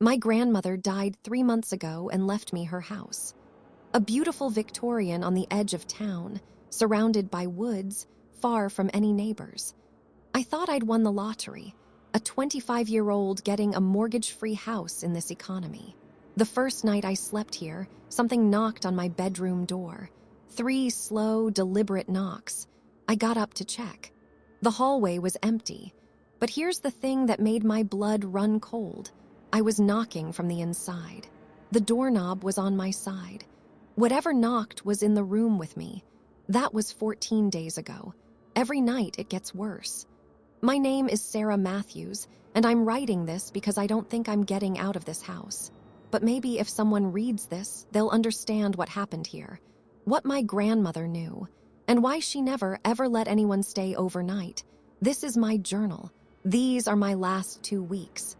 My grandmother died 3 months ago and left me her house. A beautiful Victorian on the edge of town, surrounded by woods, far from any neighbors. I thought I'd won the lottery, a 25-year-old getting a mortgage-free house in this economy. The first night I slept here, something knocked on my bedroom door. 3 slow, deliberate knocks. I got up to check. The hallway was empty. But here's the thing that made my blood run cold. I was knocking from the inside. The doorknob was on my side. Whatever knocked was in the room with me. That was 14 days ago. Every night it gets worse. My name is Sarah Matthews, and I'm writing this because I don't think I'm getting out of this house. But maybe if someone reads this, they'll understand what happened here, what my grandmother knew, and why she never ever let anyone stay overnight. This is my journal. These are my last 2 weeks.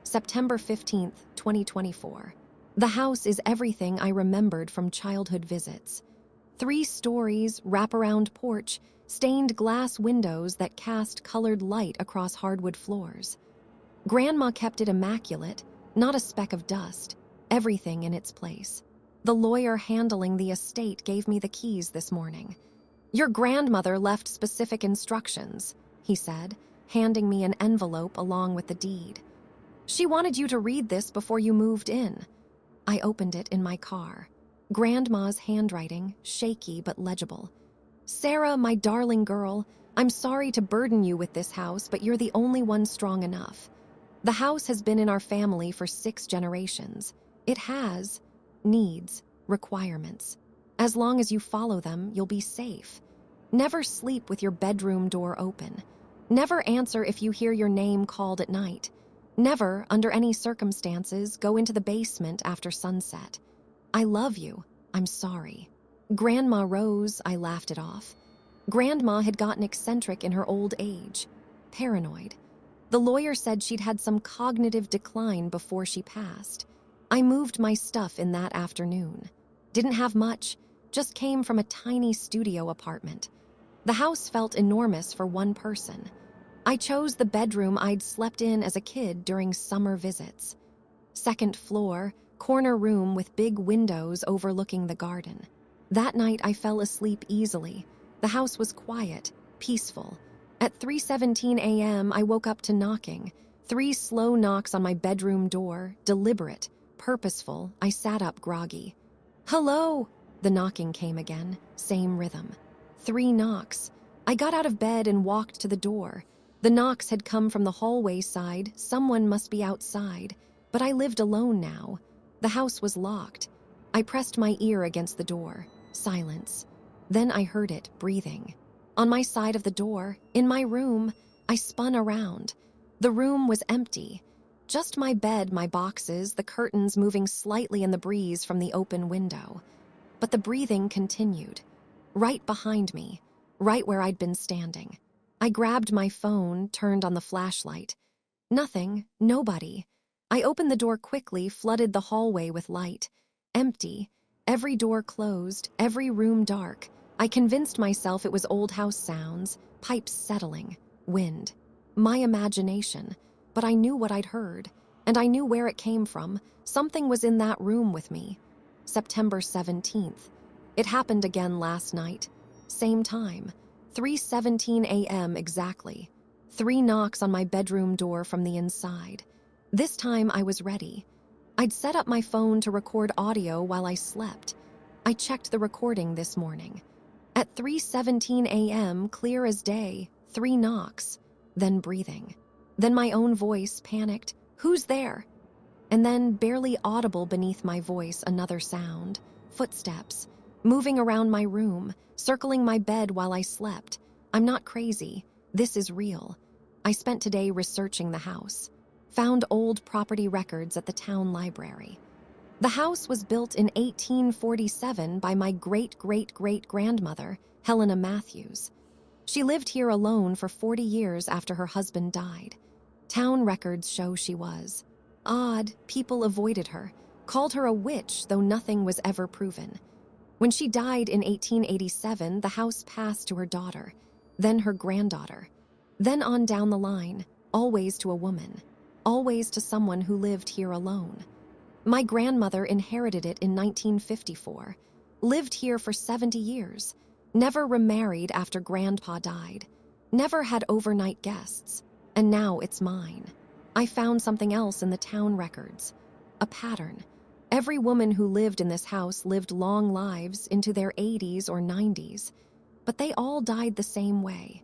September 15th, 2024. The house is everything I remembered from childhood visits. 3 stories, wraparound porch, stained glass windows that cast colored light across hardwood floors. Grandma kept it immaculate, not a speck of dust, everything in its place. The lawyer handling the estate gave me the keys this morning. "Your grandmother left specific instructions," he said, handing me an envelope along with the deed. "She wanted you to read this before you moved in." I opened it in my car. Grandma's handwriting, shaky but legible. "Sarah, my darling girl, I'm sorry to burden you with this house, but you're the only one strong enough. The house has been in our family for 6 generations. It has needs, requirements. As long as you follow them, you'll be safe. Never sleep with your bedroom door open. Never answer if you hear your name called at night. Never, under any circumstances, go into the basement after sunset. I love you. I'm sorry." Grandma rose, I laughed it off. Grandma had gotten eccentric in her old age. Paranoid. The lawyer said she'd had some cognitive decline before she passed. I moved my stuff in that afternoon. Didn't have much, just came from a tiny studio apartment. The house felt enormous for one person. I chose the bedroom I'd slept in as a kid during summer visits. 2nd floor, corner room with big windows overlooking the garden. That night I fell asleep easily. The house was quiet, peaceful. At 3:17 a.m. I woke up to knocking. 3 slow knocks on my bedroom door, deliberate, purposeful. I sat up groggy. "Hello!" The knocking came again, same rhythm. 3 knocks. I got out of bed and walked to the door. The knocks had come from the hallway side. Someone must be outside. But I lived alone now. The house was locked. I pressed my ear against the door. Silence. Then I heard it breathing. On my side of the door, in my room, I spun around. The room was empty. Just my bed, my boxes, the curtains moving slightly in the breeze from the open window. But the breathing continued. Right behind me, right where I'd been standing. I grabbed my phone, turned on the flashlight. Nothing, nobody. I opened the door quickly, flooded the hallway with light. Empty. Every door closed, every room dark. I convinced myself it was old house sounds, pipes settling, wind. My imagination. But I knew what I'd heard, and I knew where it came from. Something was in that room with me. September 17th. It happened again last night. Same time. 3:17 a.m. exactly. 3 knocks on my bedroom door from the inside. This time I was ready. I'd set up my phone to record audio while I slept. I checked the recording this morning. At 3:17 a.m., clear as day, 3 knocks, then breathing. Then my own voice, panicked, "Who's there?" And then, barely audible beneath my voice, another sound. Footsteps. Moving around my room, circling my bed while I slept. I'm not crazy. This is real. I spent today researching the house. Found old property records at the town library. The house was built in 1847 by my great-great-great-grandmother, Helena Matthews. She lived here alone for 40 years after her husband died. Town records show she was. Odd, people avoided her, called her a witch, though nothing was ever proven. When she died in 1887, the house passed to her daughter, then her granddaughter, then on down the line, always to a woman. always to someone who lived here alone. My grandmother inherited it in 1954, lived here for 70 years, never remarried after Grandpa died, never had overnight guests, and now it's mine. I found something else in the town records, a pattern. Every woman who lived in this house lived long lives into their 80s or 90s, but they all died the same way.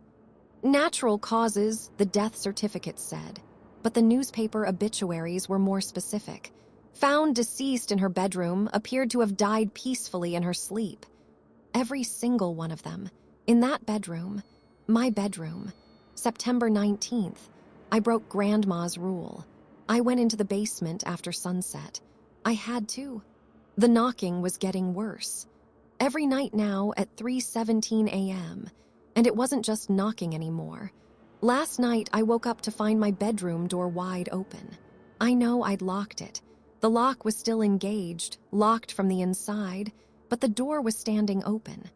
Natural causes, the death certificate said, but the newspaper obituaries were more specific. Found deceased in her bedroom, appeared to have died peacefully in her sleep. Every single one of them. In that bedroom, my bedroom. September 19th, I broke Grandma's rule. I went into the basement after sunset. I had to. The knocking was getting worse. Every night now at 3:17 a.m., and it wasn't just knocking anymore. Last night, I woke up to find my bedroom door wide open. I know I'd locked it. The lock was still engaged, locked from the inside, but the door was standing open.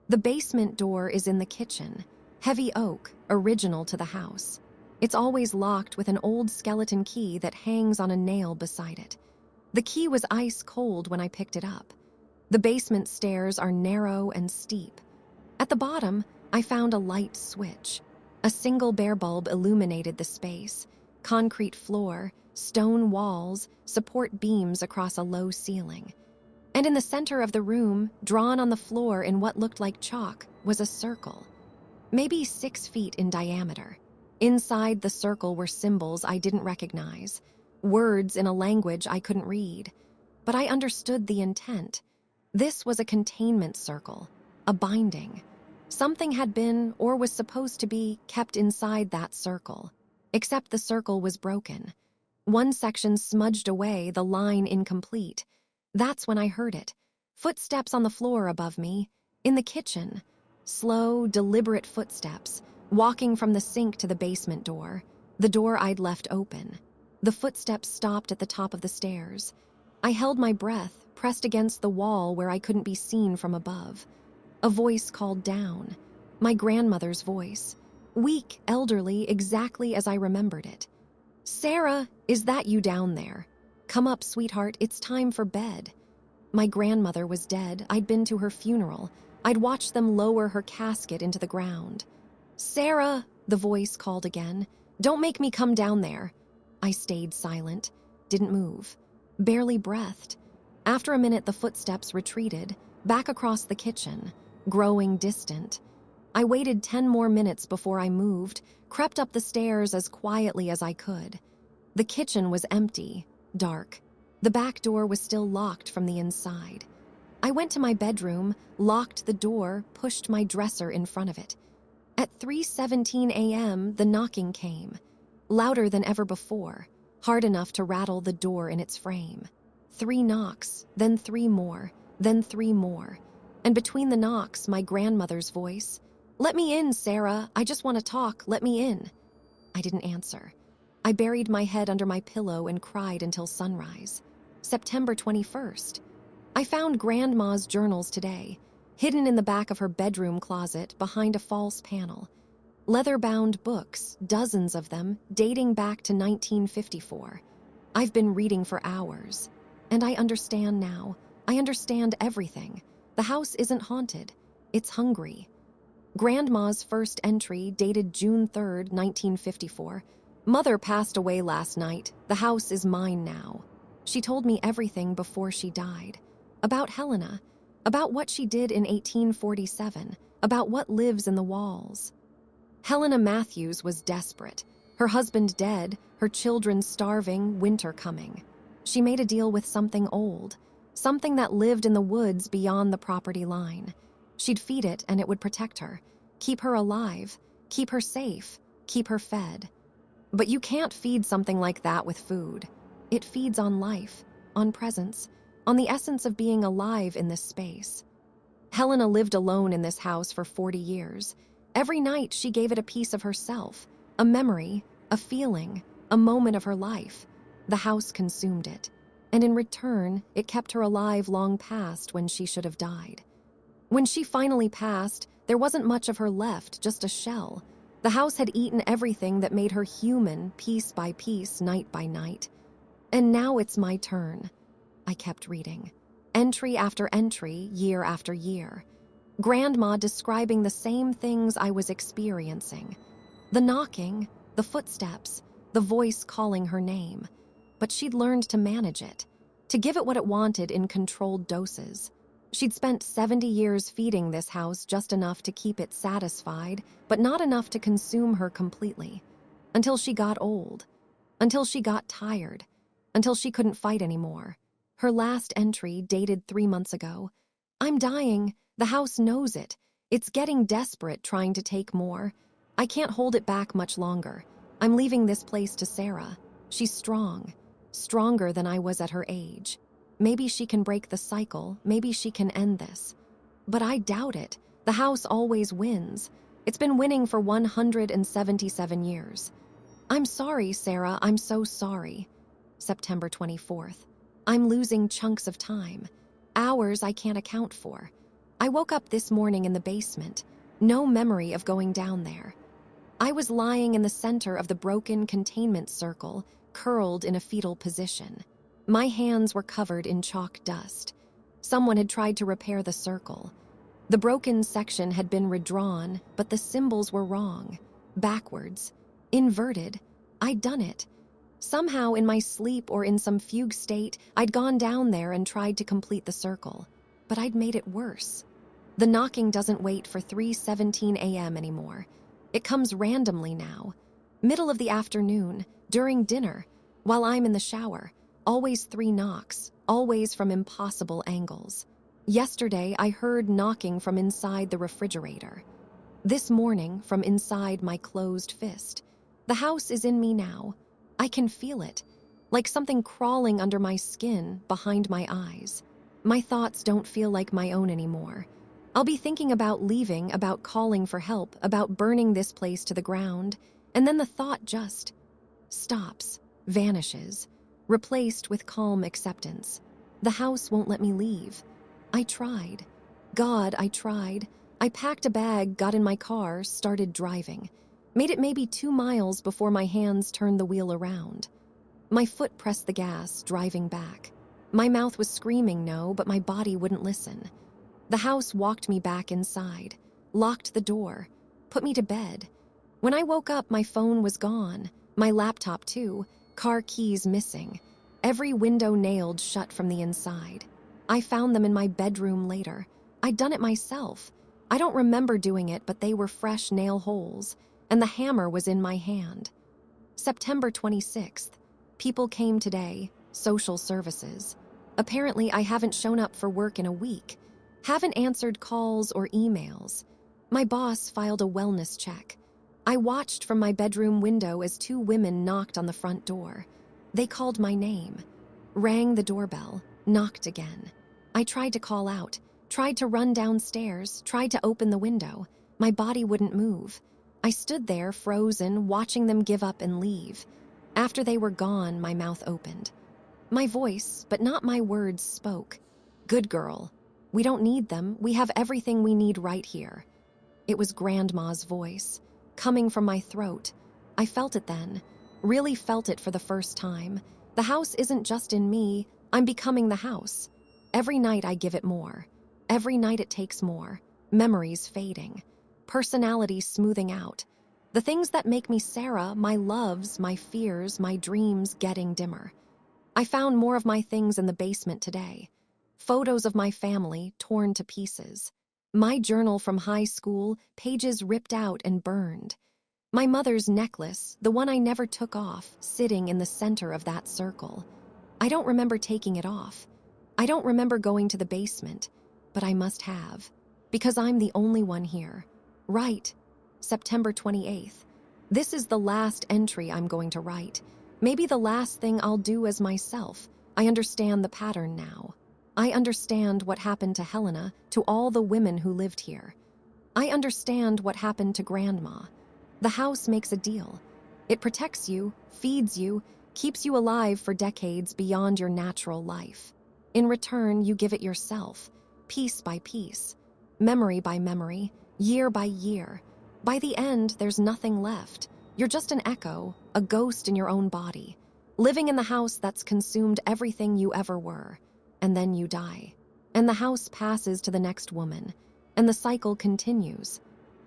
The basement door is in the kitchen, heavy oak, original to the house. It's always locked with an old skeleton key that hangs on a nail beside it. The key was ice cold when I picked it up. The basement stairs are narrow and steep. At the bottom, I found a light switch. A single bare bulb illuminated the space. Concrete floor, stone walls, support beams across a low ceiling. And in the center of the room, drawn on the floor in what looked like chalk, was a circle. Maybe 6 feet in diameter. Inside the circle were symbols I didn't recognize, words in a language I couldn't read. But I understood the intent. This was a containment circle, a binding. Something had been, or was supposed to be, kept inside that circle. Except the circle was broken. One section smudged away, the line incomplete. That's when I heard it. Footsteps on the floor above me, in the kitchen. Slow, deliberate footsteps, walking from the sink to the basement door, the door I'd left open. The footsteps stopped at the top of the stairs. I held my breath, pressed against the wall where I couldn't be seen from above. A voice called down. My grandmother's voice. Weak, elderly, exactly as I remembered it. "Sarah, is that you down there? Come up, sweetheart, it's time for bed." My grandmother was dead. I'd been to her funeral. I'd watched them lower her casket into the ground. "Sarah," the voice called again. "Don't make me come down there." I stayed silent, didn't move, barely breathed. After a minute, the footsteps retreated, back across the kitchen, growing distant. I waited 10 more minutes before I moved, crept up the stairs as quietly as I could. The kitchen was empty, dark. The back door was still locked from the inside. I went to my bedroom, locked the door, pushed my dresser in front of it. At 3:17 a.m., the knocking came, louder than ever before, hard enough to rattle the door in its frame. 3 knocks, then 3 more, then 3 more. And between the knocks, my grandmother's voice, "Let me in, Sarah. I just want to talk. Let me in." I didn't answer. I buried my head under my pillow and cried until sunrise. September 21st. I found Grandma's journals today, hidden in the back of her bedroom closet behind a false panel. Leather-bound books, dozens of them, dating back to 1954. I've been reading for hours. And I understand now. I understand everything. The house isn't haunted. It's hungry. Grandma's first entry, dated June 3rd, 1954. "Mother passed away last night. The house is mine now." She told me everything before she died. About Helena, about what she did in 1847, about what lives in the walls. Helena Matthews was desperate. Her husband dead, her children starving, winter coming. She made a deal with something old, something that lived in the woods beyond the property line. She'd feed it and it would protect her, keep her alive, keep her safe, keep her fed. But you can't feed something like that with food. It feeds on life, on presence, on the essence of being alive in this space. Helena lived alone in this house for 40 years. Every night she gave it a piece of herself, a memory, a feeling, a moment of her life. The house consumed it. And in return, it kept her alive long past when she should have died. When she finally passed, there wasn't much of her left, just a shell. The house had eaten everything that made her human, piece by piece, night by night. And now it's my turn. I kept reading. Entry after entry, year after year. Grandma describing the same things I was experiencing. The knocking, the footsteps, the voice calling her name. But she'd learned to manage it, to give it what it wanted in controlled doses. She'd spent 70 years feeding this house just enough to keep it satisfied, but not enough to consume her completely. Until she got old. Until she got tired. Until she couldn't fight anymore. Her last entry, dated 3 months ago. I'm dying. The house knows it. It's getting desperate, trying to take more. I can't hold it back much longer. I'm leaving this place to Sarah. She's strong. Stronger than I was at her age. Maybe she can break the cycle. Maybe she can end this. But I doubt it. The house always wins. It's been winning for 177 years. I'm sorry, Sarah. I'm so sorry. September 24th. I'm losing chunks of time. Hours I can't account for. I woke up this morning in the basement. No memory of going down there. I was lying in the center of the broken containment circle, curled in a fetal position. My hands were covered in chalk dust. Someone had tried to repair the circle. The broken section had been redrawn, but the symbols were wrong. Backwards. Inverted. I'd done it. Somehow in my sleep or in some fugue state, I'd gone down there and tried to complete the circle. But I'd made it worse. The knocking doesn't wait for 3:17 a.m. anymore. It comes randomly now. Middle of the afternoon, during dinner, while I'm in the shower. Always 3 knocks, always from impossible angles. Yesterday, I heard knocking from inside the refrigerator. This morning, from inside my closed fist. The house is in me now. I can feel it, like something crawling under my skin, behind my eyes. My thoughts don't feel like my own anymore. I'll be thinking about leaving, about calling for help, about burning this place to the ground, and then the thought just stops, vanishes, replaced with calm acceptance. The house won't let me leave. I tried. God, I tried. I packed a bag, got in my car, started driving. Made it maybe 2 miles before my hands turned the wheel around. My foot pressed the gas, driving back. My mouth was screaming no, but my body wouldn't listen. The house walked me back inside, locked the door, put me to bed. When I woke up, my phone was gone, my laptop too, car keys missing, every window nailed shut from the inside. I found them in my bedroom later. I'd done it myself. I don't remember doing it, but they were fresh nail holes, and the hammer was in my hand. September 26th. People came today, social services. Apparently, I haven't shown up for work in a week. Haven't answered calls or emails. My boss filed a wellness check. I watched from my bedroom window as 2 women knocked on the front door. They called my name, rang the doorbell, knocked again. I tried to call out, tried to run downstairs, tried to open the window. My body wouldn't move. I stood there, frozen, watching them give up and leave. After they were gone, my mouth opened. My voice, but not my words, spoke. Good girl. We don't need them. We have everything we need right here. It was Grandma's voice, coming from my throat. I felt it then, really felt it for the first time. The house isn't just in me, I'm becoming the house. Every night I give it more. Every night it takes more. Memories fading. Personality smoothing out. The things that make me Sarah, my loves, my fears, my dreams getting dimmer. I found more of my things in the basement today. Photos of my family torn to pieces. My journal from high school, pages ripped out and burned. My mother's necklace, the one I never took off, sitting in the center of that circle. I don't remember taking it off. I don't remember going to the basement, but I must have, because I'm the only one here. Right. September 28th. This is the last entry I'm going to write. Maybe the last thing I'll do as myself. I understand the pattern now. I understand what happened to Helena, to all the women who lived here. I understand what happened to Grandma. The house makes a deal. It protects you, feeds you, keeps you alive for decades beyond your natural life. In return, you give it yourself, piece by piece, memory by memory, year by year. By the end, there's nothing left. You're just an echo, a ghost in your own body, living in the house that's consumed everything you ever were. And then you die. And the house passes to the next woman. And the cycle continues.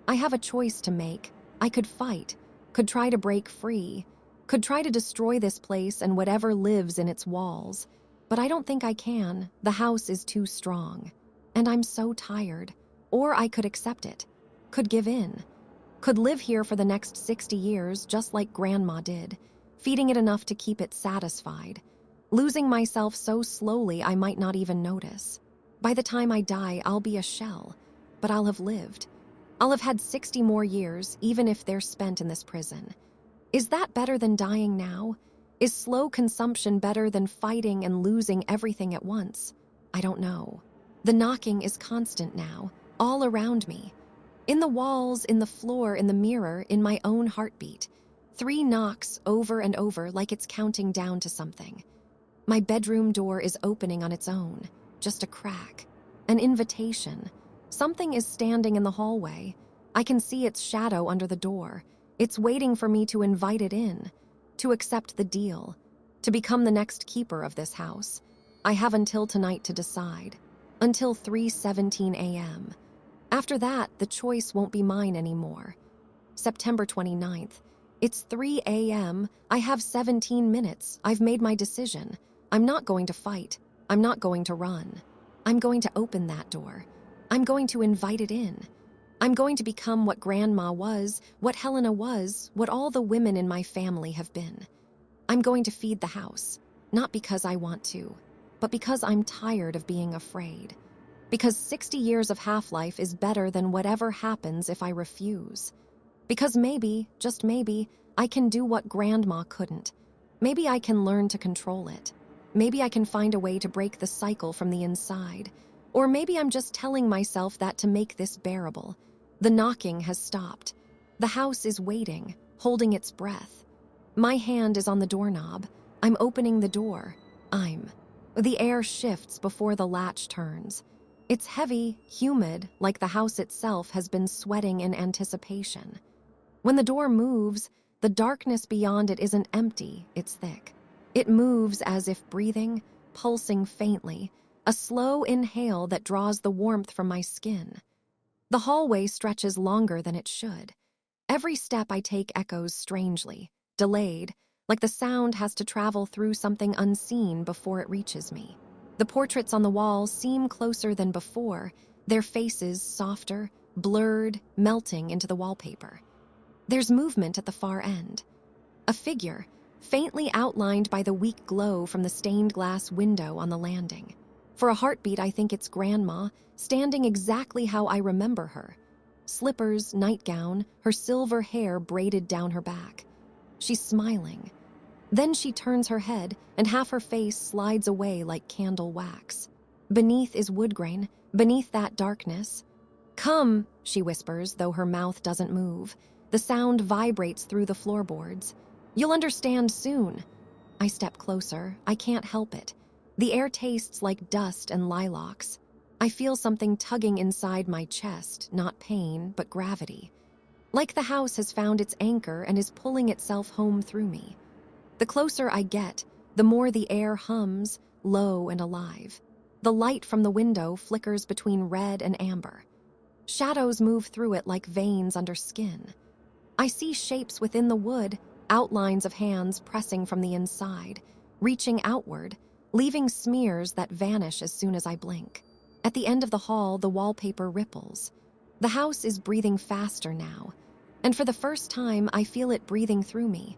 I have a choice to make. I could fight, could try to break free, could try to destroy this place and whatever lives in its walls. But I don't think I can. The house is too strong. And I'm so tired. Or I could accept it, could give in, could live here for the next 60 years just like Grandma did, feeding it enough to keep it satisfied, losing myself so slowly I might not even notice. By the time I die, I'll be a shell, but I'll have lived. I'll have had 60 more years, even if they're spent in this prison. Is that better than dying now? Is slow consumption better than fighting and losing everything at once? I don't know. The knocking is constant now, all around me. In the walls, in the floor, in the mirror, in my own heartbeat. 3 knocks over and over like it's counting down to something. My bedroom door is opening on its own, just a crack, an invitation. Something is standing in the hallway. I can see its shadow under the door. It's waiting for me to invite it in, to accept the deal, to become the next keeper of this house. I have until tonight to decide, until 3:17 a.m. After that, the choice won't be mine anymore. September 29th. It's 3 a.m. I have 17 minutes. I've made my decision. I'm not going to fight. I'm not going to run. I'm going to open that door. I'm going to invite it in. I'm going to become what Grandma was, what Helena was, what all the women in my family have been. I'm going to feed the house, not because I want to, but because I'm tired of being afraid. Because 60 years of half-life is better than whatever happens if I refuse. Because maybe, just maybe, I can do what Grandma couldn't. Maybe I can learn to control it. Maybe I can find a way to break the cycle from the inside. Or maybe I'm just telling myself that to make this bearable. The knocking has stopped. The house is waiting, holding its breath. My hand is on the doorknob. I'm opening the door. The air shifts before the latch turns. It's heavy, humid, like the house itself has been sweating in anticipation. When the door moves, the darkness beyond it isn't empty, it's thick. It moves as if breathing, pulsing faintly, a slow inhale that draws the warmth from my skin. The hallway stretches longer than it should. Every step I take echoes strangely, delayed, like the sound has to travel through something unseen before it reaches me. The portraits on the walls seem closer than before, their faces softer, blurred, melting into the wallpaper. There's movement at the far end. A figure, faintly outlined by the weak glow from the stained glass window on the landing. For a heartbeat, I think it's Grandma, standing exactly how I remember her. Slippers, nightgown, her silver hair braided down her back. She's smiling. Then she turns her head, and half her face slides away like candle wax. Beneath is wood grain, beneath that darkness. "Come," she whispers, though her mouth doesn't move. The sound vibrates through the floorboards. "You'll understand soon." I step closer. I can't help it. The air tastes like dust and lilacs. I feel something tugging inside my chest, not pain, but gravity. Like the house has found its anchor and is pulling itself home through me. The closer I get, the more the air hums, low and alive. The light from the window flickers between red and amber. Shadows move through it like veins under skin. I see shapes within the wood, outlines of hands pressing from the inside, reaching outward, leaving smears that vanish as soon as I blink. At the end of the hall, the wallpaper ripples. The house is breathing faster now, and for the first time, I feel it breathing through me.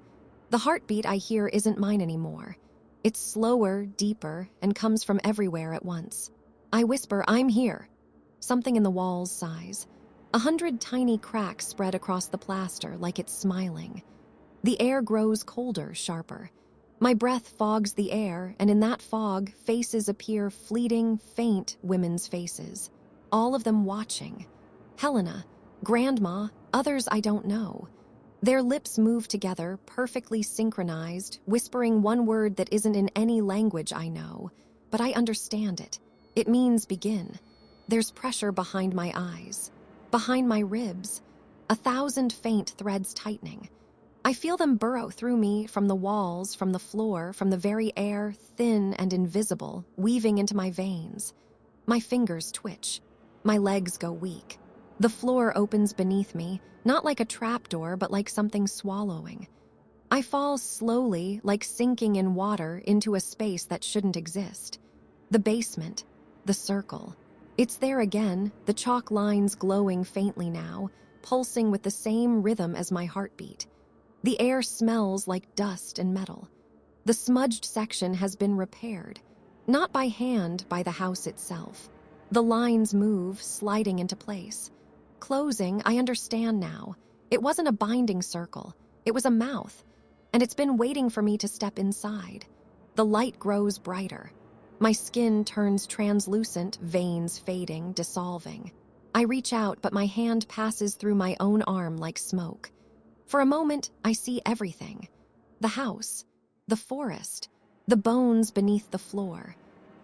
The heartbeat I hear isn't mine anymore. It's slower, deeper, and comes from everywhere at once. I whisper, "I'm here." Something in the walls sighs. 100 tiny cracks spread across the plaster like it's smiling. The air grows colder, sharper. My breath fogs the air, and in that fog, faces appear, fleeting, faint women's faces. All of them watching. Helena, Grandma, others I don't know. Their lips move together, perfectly synchronized, whispering one word that isn't in any language I know. But I understand it. It means begin. There's pressure behind my eyes, behind my ribs. 1,000 faint threads tightening. I feel them burrow through me from the walls, from the floor, from the very air, thin and invisible, weaving into my veins. My fingers twitch. My legs go weak. The floor opens beneath me, not like a trapdoor, but like something swallowing. I fall slowly, like sinking in water, into a space that shouldn't exist. The basement, the circle. It's there again, the chalk lines glowing faintly now, pulsing with the same rhythm as my heartbeat. The air smells like dust and metal. The smudged section has been repaired, not by hand, by the house itself. The lines move, sliding into place. Closing, I understand now. It wasn't a binding circle. It was a mouth, and it's been waiting for me to step inside. The light grows brighter. My skin turns translucent, veins fading, dissolving. I reach out, but my hand passes through my own arm like smoke. For a moment, I see everything. The house, the forest, the bones beneath the floor.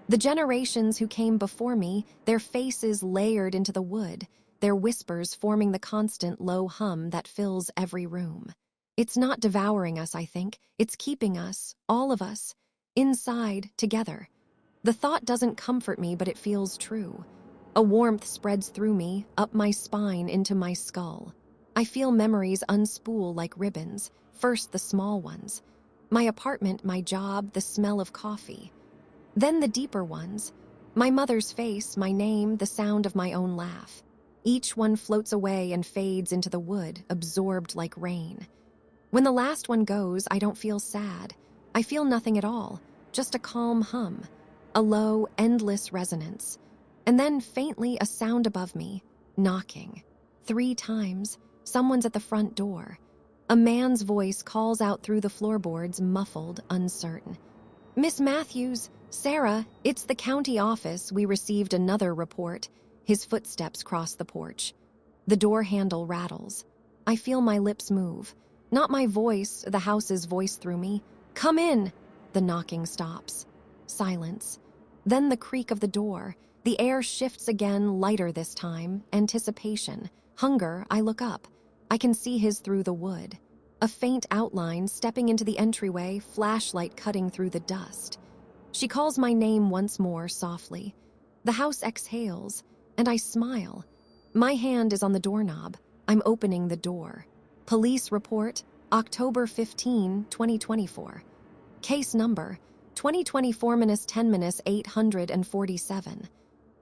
The generations who came before me, their faces layered into the wood, their whispers forming the constant low hum that fills every room. It's not devouring us, I think. It's keeping us, all of us, inside, together. The thought doesn't comfort me, but it feels true. A warmth spreads through me, up my spine, into my skull. I feel memories unspool like ribbons, first the small ones. My apartment, my job, the smell of coffee. Then the deeper ones. My mother's face, my name, the sound of my own laugh. Each one floats away and fades into the wood, absorbed like rain. When the last one goes, I don't feel sad. I feel nothing at all, just a calm hum, a low, endless resonance. And then, faintly, a sound above me, knocking. 3 times, someone's at the front door. A man's voice calls out through the floorboards, muffled, uncertain. "Miss Matthews, Sarah, it's the county office. We received another report." His footsteps cross the porch. The door handle rattles. I feel my lips move. Not my voice, the house's voice through me. "Come in!" The knocking stops. Silence. Then the creak of the door. The air shifts again, lighter this time. Anticipation. Hunger. I look up. I can see his through the wood. A faint outline stepping into the entryway, flashlight cutting through the dust. She calls my name once more, softly. The house exhales, and I smile. My hand is on the doorknob. I'm opening the door. Police report, October 15, 2024. Case number, 2024-10-847.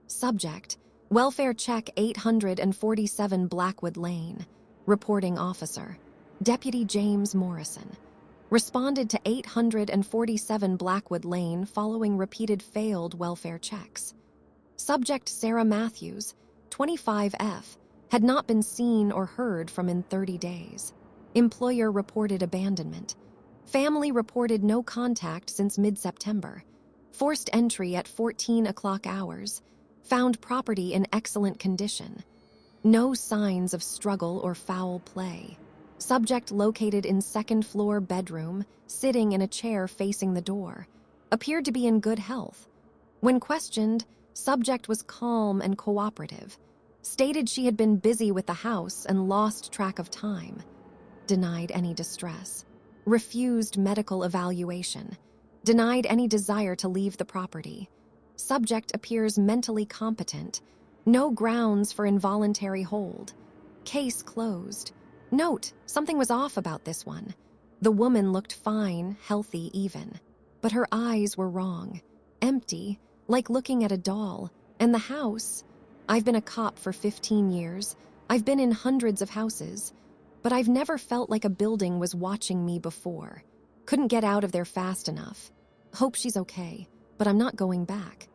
Subject, welfare check 847 Blackwood Lane. Reporting officer, Deputy James Morrison. Responded to 847 Blackwood Lane following repeated failed welfare checks. Subject Sarah Matthews, 25F, had not been seen or heard from in 30 days. Employer reported abandonment. Family reported no contact since mid-September. Forced entry at 14 o'clock hours. Found property in excellent condition. No signs of struggle or foul play. Subject located in second floor bedroom, sitting in a chair facing the door. Appeared to be in good health. When questioned, subject was calm and cooperative. Stated she had been busy with the house and lost track of time. Denied any distress. Refused medical evaluation. Denied any desire to leave the property. Subject appears mentally competent. No grounds for involuntary hold. Case closed. Note, something was off about this one. The woman looked fine, healthy even. But her eyes were wrong. Empty, like looking at a doll. And the house... I've been a cop for 15 years. I've been in hundreds of houses. But I've never felt like a building was watching me before. Couldn't get out of there fast enough. Hope she's okay, but I'm not going back.